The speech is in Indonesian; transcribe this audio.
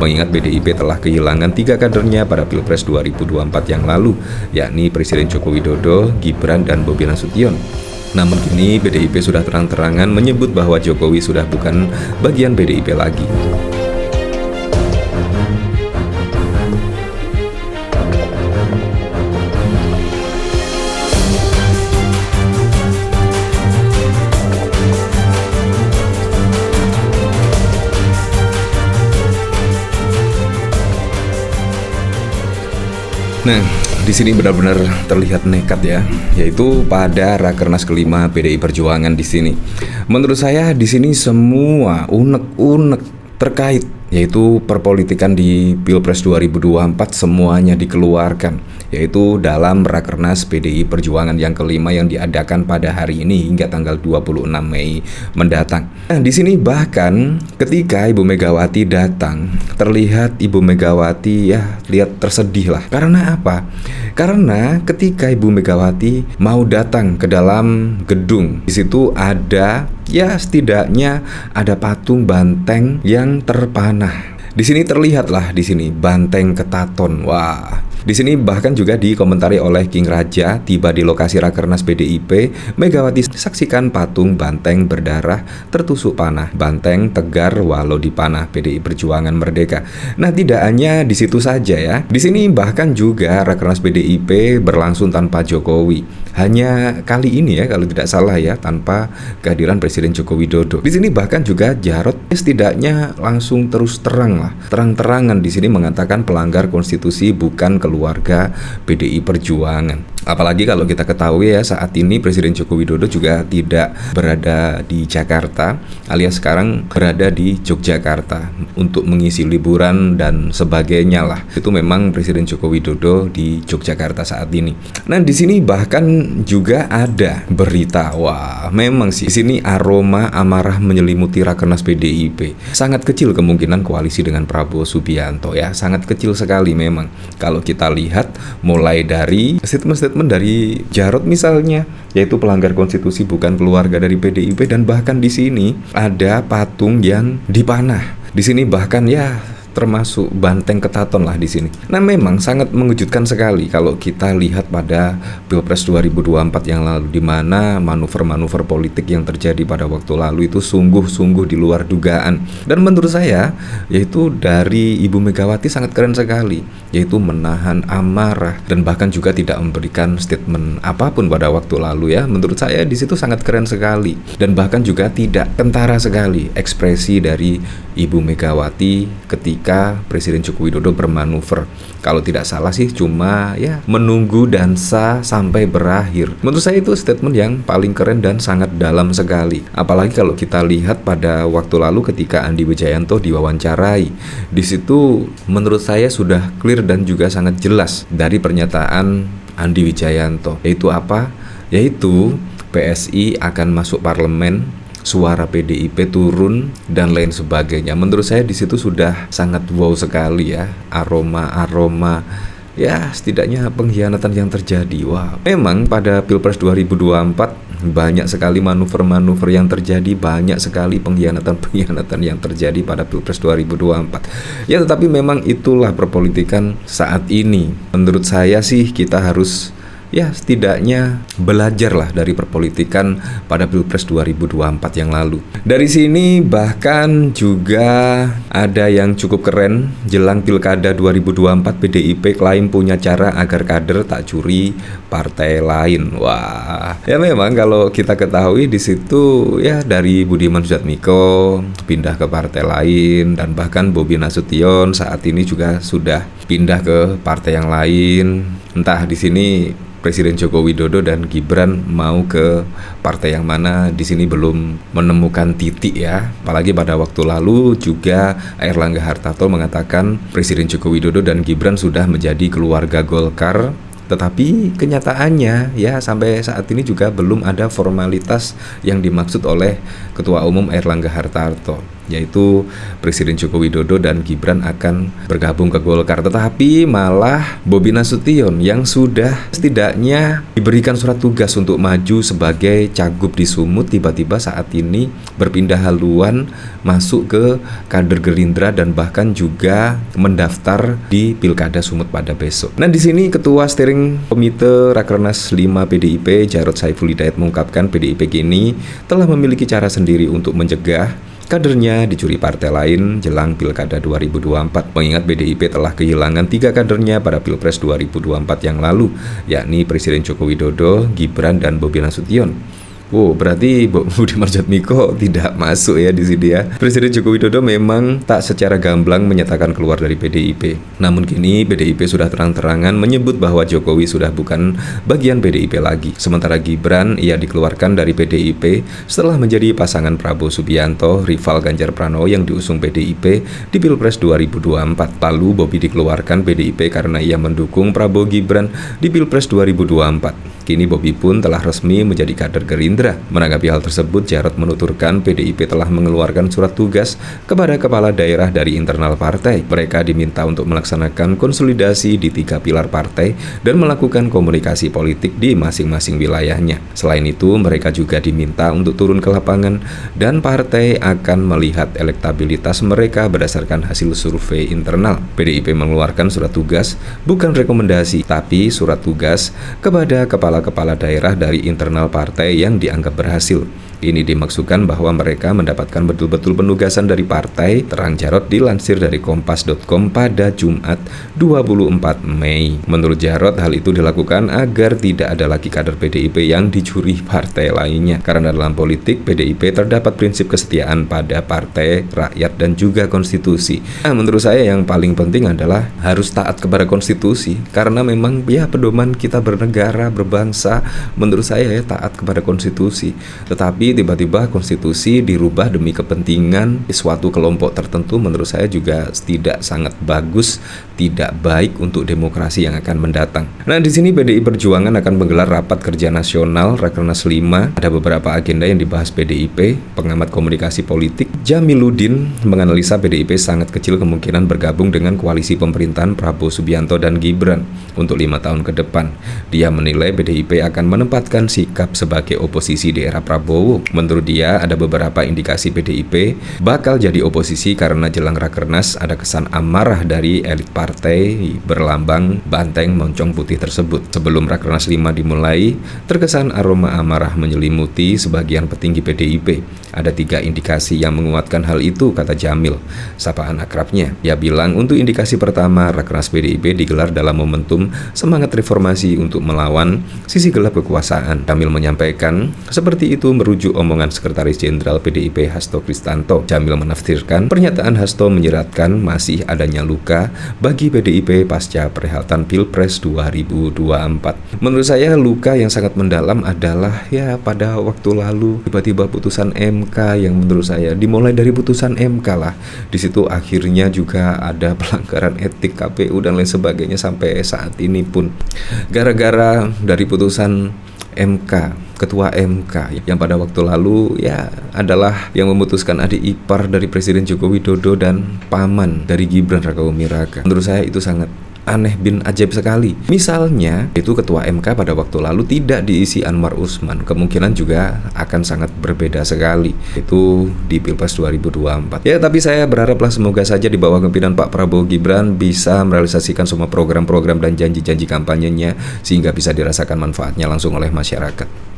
Mengingat PDIP telah kehilangan 3 kadernya pada Pilpres 2024 yang lalu, yakni Presiden Joko Widodo, Gibran, dan Bobi Nasution. Namun kini PDIP sudah terang-terangan menyebut bahwa Jokowi sudah bukan bagian PDIP lagi. Nah, di sini benar-benar terlihat nekat ya, yaitu pada Rakernas kelima PDI Perjuangan di sini. Menurut saya di sini semua unek-unek terkait yaitu perpolitikan di Pilpres 2024 semuanya dikeluarkan, yaitu dalam Rakernas PDI Perjuangan yang kelima yang diadakan pada hari ini hingga tanggal 26 Mei mendatang. Nah, di sini bahkan ketika Ibu Megawati datang, terlihat Ibu Megawati lihat tersedih lah. Karena apa? Karena ketika Ibu Megawati mau datang ke dalam gedung, di situ ada setidaknya ada patung banteng yang terpanah. Di sini terlihatlah di sini banteng ketaton. Wah. Di sini bahkan juga dikomentari oleh King Raja, tiba di lokasi Rakernas PDIP, Megawati saksikan patung banteng berdarah tertusuk panah, banteng tegar walau dipanah, PDI Perjuangan Merdeka. Nah, tidak hanya di situ saja ya. Di sini bahkan juga Rakernas PDIP berlangsung tanpa Jokowi. Hanya kali ini ya, kalau tidak salah ya, tanpa kehadiran Presiden Joko Widodo. Di sini bahkan juga Jarod setidaknya langsung terus terang-terangan di sini mengatakan pelanggar konstitusi bukan keluarga PDI Perjuangan. Apalagi kalau kita ketahui ya, saat ini Presiden Joko Widodo juga tidak berada di Jakarta, alias sekarang berada di Yogyakarta untuk mengisi liburan dan sebagainya lah. Itu memang Presiden Joko Widodo di Yogyakarta saat ini. Nah, di sini bahkan juga ada berita, wah memang sih di sini aroma amarah menyelimuti Rakernas PDIP. Sangat kecil kemungkinan koalisi dengan Prabowo Subianto ya, sangat kecil sekali memang. Kalau kita lihat mulai dari statement dari Jarod misalnya, yaitu pelanggar konstitusi bukan keluarga dari PDIP, dan bahkan di sini ada patung yang dipanah. Di sini bahkan termasuk banteng ketaton lah di sini. Nah, memang sangat mengejutkan sekali kalau kita lihat pada Pilpres 2024 yang lalu, di mana manuver-manuver politik yang terjadi pada waktu lalu itu sungguh-sungguh di luar dugaan. Dan menurut saya, yaitu dari Ibu Megawati sangat keren sekali, yaitu menahan amarah dan bahkan juga tidak memberikan statement apapun pada waktu lalu ya. Menurut saya di situ sangat keren sekali, dan bahkan juga tidak kentara sekali ekspresi dari Ibu Megawati ketika Presiden Joko Widodo bermanuver. Kalau tidak salah sih cuma menunggu dansa sampai berakhir. Menurut saya itu statement yang paling keren dan sangat dalam sekali. Apalagi kalau kita lihat pada waktu lalu ketika Andi Wijayanto diwawancarai. Di situ menurut saya sudah clear dan juga sangat jelas dari pernyataan Andi Wijayanto. Yaitu apa? Yaitu PSI akan masuk parlemen, suara PDIP turun dan lain sebagainya. Menurut saya di situ sudah sangat wow sekali ya, aroma setidaknya pengkhianatan yang terjadi. Wah, memang pada Pilpres 2024 banyak sekali manuver-manuver yang terjadi, banyak sekali pengkhianatan yang terjadi pada Pilpres 2024. Ya, tetapi memang itulah perpolitikan saat ini. Menurut saya sih kita harus setidaknya belajarlah dari perpolitikan pada Pilpres 2024 yang lalu. Dari sini bahkan juga ada yang cukup keren. Jelang Pilkada 2024, PDIP klaim punya cara agar kader tak curi partai lain. Wah, ya memang kalau kita ketahui di situ dari Budiman Sujatmiko pindah ke partai lain, dan bahkan Bobi Nasution saat ini juga sudah pindah ke partai yang lain. Entah di sini Presiden Joko Widodo dan Gibran mau ke partai yang mana, di sini belum menemukan titik ya. Apalagi pada waktu lalu juga Airlangga Hartarto mengatakan Presiden Joko Widodo dan Gibran sudah menjadi keluarga Golkar. Tetapi kenyataannya sampai saat ini juga belum ada formalitas yang dimaksud oleh Ketua Umum Airlangga Hartarto. yaitu Presiden Joko Widodo dan Gibran akan bergabung ke Golkar. Tetapi malah Bobi Nasution yang sudah setidaknya diberikan surat tugas untuk maju sebagai cagup di Sumut, tiba-tiba saat ini berpindah haluan masuk ke kader Gerindra dan bahkan juga mendaftar di Pilkada Sumut pada besok. Nah, di sini Ketua Steering Komite Rakernas 5 PDIP Jarod Saiful Hidayat mengungkapkan PDIP kini telah memiliki cara sendiri untuk mencegah kadernya dicuri partai lain jelang Pilkada 2024. Mengingat PDIP telah kehilangan 3 kadernya pada Pilpres 2024 yang lalu, yakni Presiden Joko Widodo, Gibran, dan Bobi Nasution. Oh, berarti Budi Marjatmiko tidak masuk ya di sini ya. Presiden Joko Widodo memang tak secara gamblang menyatakan keluar dari PDIP. Namun kini PDIP sudah terang-terangan menyebut bahwa Jokowi sudah bukan bagian PDIP lagi. Sementara Gibran ia dikeluarkan dari PDIP setelah menjadi pasangan Prabowo Subianto, rival Ganjar Pranowo yang diusung PDIP di Pilpres 2024. Lalu Bobi dikeluarkan PDIP karena ia mendukung Prabowo Gibran di Pilpres 2024. Kini Bobi pun telah resmi menjadi kader Gerindra. Menanggapi hal tersebut, Jarod menuturkan PDIP telah mengeluarkan surat tugas kepada kepala daerah dari internal partai. Mereka diminta untuk melaksanakan konsolidasi di 3 pilar partai dan melakukan komunikasi politik di masing-masing wilayahnya. Selain itu, mereka juga diminta untuk turun ke lapangan dan partai akan melihat elektabilitas mereka berdasarkan hasil survei internal. PDIP mengeluarkan surat tugas, bukan rekomendasi, tapi surat tugas kepada kepala daerah dari internal partai yang dianggap berhasil. Ini dimaksudkan bahwa mereka mendapatkan betul-betul penugasan dari partai, terang Jarod dilansir dari kompas.com pada Jumat 24 Mei. Menurut Jarod, hal itu dilakukan agar tidak ada lagi kader PDIP yang dicuri partai lainnya. Karena dalam politik, PDIP terdapat prinsip kesetiaan pada partai, rakyat, dan juga konstitusi. Nah, menurut saya yang paling penting adalah harus taat kepada konstitusi. Karena memang ya pedoman kita bernegara, berbangsa, menurut saya ya taat kepada konstitusi. Tetapi tiba-tiba konstitusi dirubah demi kepentingan suatu kelompok tertentu, menurut saya juga tidak sangat bagus, tidak baik untuk demokrasi yang akan mendatang. Nah, di sini PDI Perjuangan akan menggelar rapat kerja nasional Rakernas 5. Ada beberapa agenda yang dibahas PDIP. Pengamat komunikasi politik Jamiluddin menganalisa PDIP sangat kecil kemungkinan bergabung dengan koalisi pemerintahan Prabowo Subianto dan Gibran untuk 5 tahun ke depan. Dia menilai PDIP akan menempatkan sikap sebagai oposisi di era Prabowo. Menurut dia, ada beberapa indikasi PDIP bakal jadi oposisi karena jelang Rakernas ada kesan amarah dari elit partai berlambang banteng moncong putih tersebut. Sebelum Rakernas 5 dimulai, terkesan aroma amarah menyelimuti sebagian petinggi PDIP. Ada 3 indikasi yang menguatkan hal itu, kata Jamil, sapaan akrabnya. Dia bilang untuk indikasi pertama, Rakernas PDIP digelar dalam momentum semangat reformasi untuk melawan sisi gelap kekuasaan. Jamil menyampaikan, seperti itu merujuk omongan Sekretaris Jenderal PDIP Hasto Kristanto. Jamil menafsirkan pernyataan Hasto menyeratkan masih adanya luka bagi PDIP pasca perhelatan Pilpres 2024. Menurut saya luka yang sangat mendalam adalah ya pada waktu lalu tiba-tiba putusan MK yang menurut saya dimulai dari putusan MK lah. Di situ akhirnya juga ada pelanggaran etik KPU dan lain sebagainya sampai saat ini pun. Gara-gara dari putusan MK, ketua MK yang pada waktu lalu ya adalah yang memutuskan adik ipar dari Presiden Joko Widodo dan paman dari Gibran Rakabuming Raka. Menurut saya itu sangat aneh bin ajaib sekali. Misalnya itu ketua MK pada waktu lalu tidak diisi Anwar Usman, kemungkinan juga akan sangat berbeda sekali itu di Pilpres 2024. Ya, tapi saya berharaplah semoga saja di bawah kepemimpinan Pak Prabowo Gibran bisa merealisasikan semua program-program dan janji-janji kampanyenya sehingga bisa dirasakan manfaatnya langsung oleh masyarakat.